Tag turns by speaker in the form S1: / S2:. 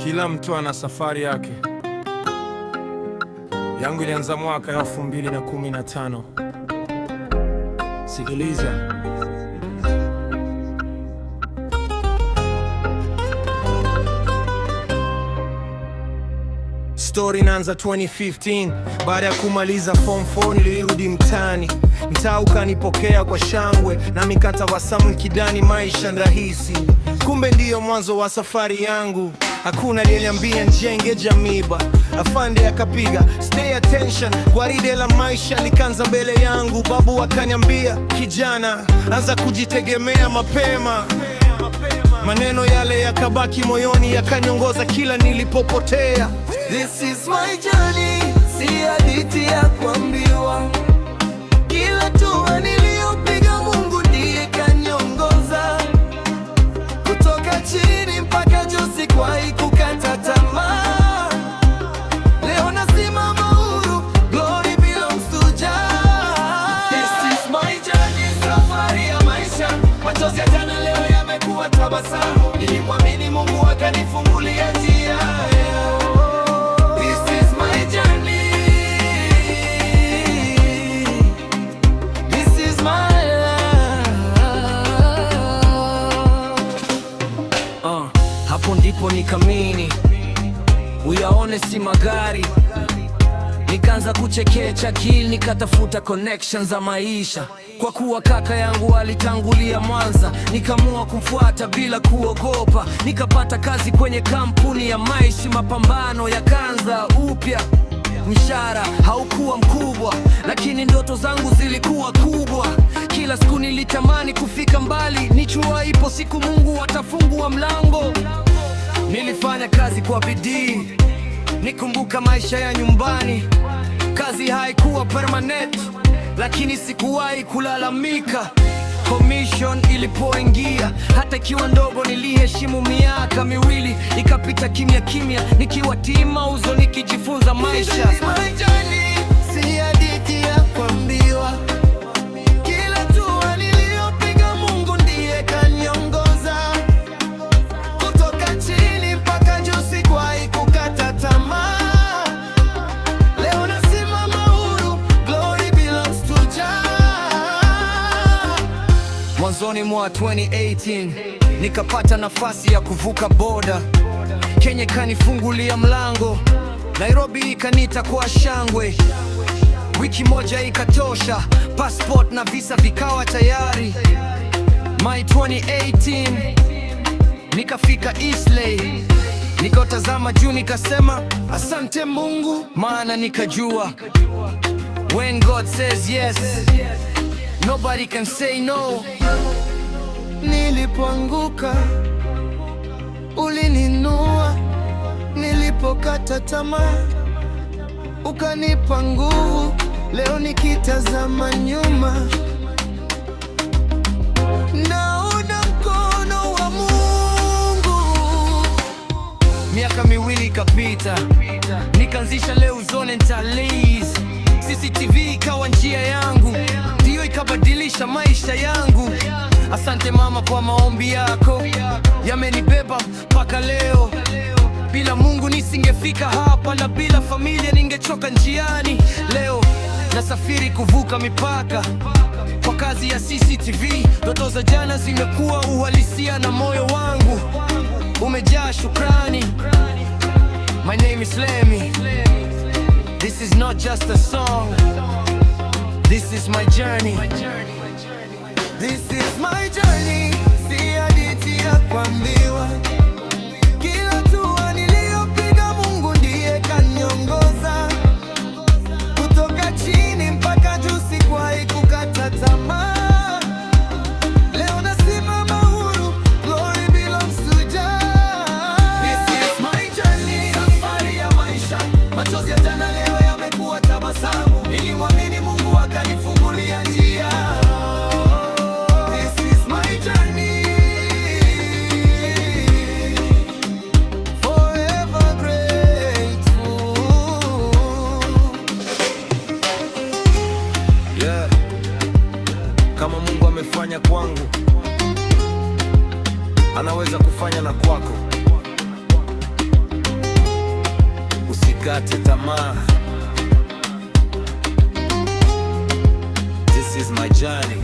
S1: Kila mtu ana safari yake. Yangu ilianza mwaka 2015. Sikiliza. Story inaanza 2015. Baada ya kumaliza form 4 nilirudi mtaani. Mtaa ukanipokea kwa shangwe na mikatabasamu kidani, maisha rahisi. Kumbe ndiyo mwanzo wa safari yangu. Hakuna aliyeniambia njenge jamiba. Afande akapiga stay attention, gwaride la maisha likanza mbele yangu. Babu akaniambia, kijana, anza kujitegemea mapema. Maneno yale yakabaki moyoni, yakaniongoza kila nilipopotea.
S2: This is my journey, si hadithi ya kuambiwa. Kila hatua niliyopiga Mungu ndiye kaniongoza. Kutoka chini mpaka juu sikuwahi kukata tamaa. Leo nasimama huru, glory belongs to Jah. This is my journey, safari ya maisha. Machozi ya jana leo yamekuwa tabasamu. Nilimwamini Mungu akanifungulia njia. Hapo ndipo nikamini uyaone si magari. Nikaanza kuchekecha akili, nikatafuta connections za maisha. Kwa kuwa kaka yangu alitangulia Mwanza, nikamua kumfuata bila kuogopa. Nikapata kazi kwenye kampuni ya maisha, mapambano yakaanza upya. Mshahara haukuwa mkubwa, lakini ndoto zangu zilikuwa kubwa. Kila siku nilitamani kufika mbali, nichua ipo siku Mungu atafungua mlango. Nilifanya kazi kwa bidii, nikumbuka maisha ya nyumbani. Kazi haikuwa permanent, lakini sikuwahi kulalamika. Commission ilipoingia, hata ikiwa ndogo, niliheshimu. Miaka miwili ikapita kimya kimya, nikiwa tima uzo, nikijifunza maisha. Si hadithi ya kuambiwa. Kila hatua niliyopiga Mungu ndiye kaniongoza. Kutoka chini mpaka juu sikuwahi kukata tamaa. Leo nasimama huru, glory belongs to Jah. Mwanzoni mwa 2018 nikapata nafasi ya kuvuka boda. Kenya kanifungulia mlango, Nairobi ikanita kwa shangwe. Wiki moja ikatosha, passport na visa vikawa tayari. My 2018 nikafika Eastleigh. Nikatazama juu nikasema asante Mungu, maana nikajua when God says yes, nobody can say no. Nilipoanguka ulininua, nilipokata tamaa ukanipa nguvu. Leo nikitazama nyuma, naona mkono wa Mungu. Miaka miwili ikapita, nikaanzisha Leo Zone Tallies. CCTV ikawa njia yangu, ndiyo ikabadilisha maisha yangu. Asante mama kwa maombi yako, yamenibeba mpaka leo. Bila Mungu nisingefika hapa, na bila familia ningechoka njiani. Leo nasafiri kuvuka mipaka kwa kazi ya CCTV. Ndoto za jana zimekuwa uhalisia, na moyo wangu umejaa shukrani. My name is Lemmy. This is not just a song, this is my journey. This is my journey, si hadithi ya kuambiwa. Kila hatua niliyopiga Mungu ndiye kaniongoza. Kutoka chini mpaka juu sikuwahi kukata tamaa. Leo nasimama huru, glory belongs to Jah. This is my journey, safari ya maisha. Machozi ya jana leo yamekuwa tabasamu. Nilimwamini Mungu akanifungulia njia. Kama Mungu amefanya kwangu, anaweza kufanya na kwako.
S1: usikate tamaa. This is my journey.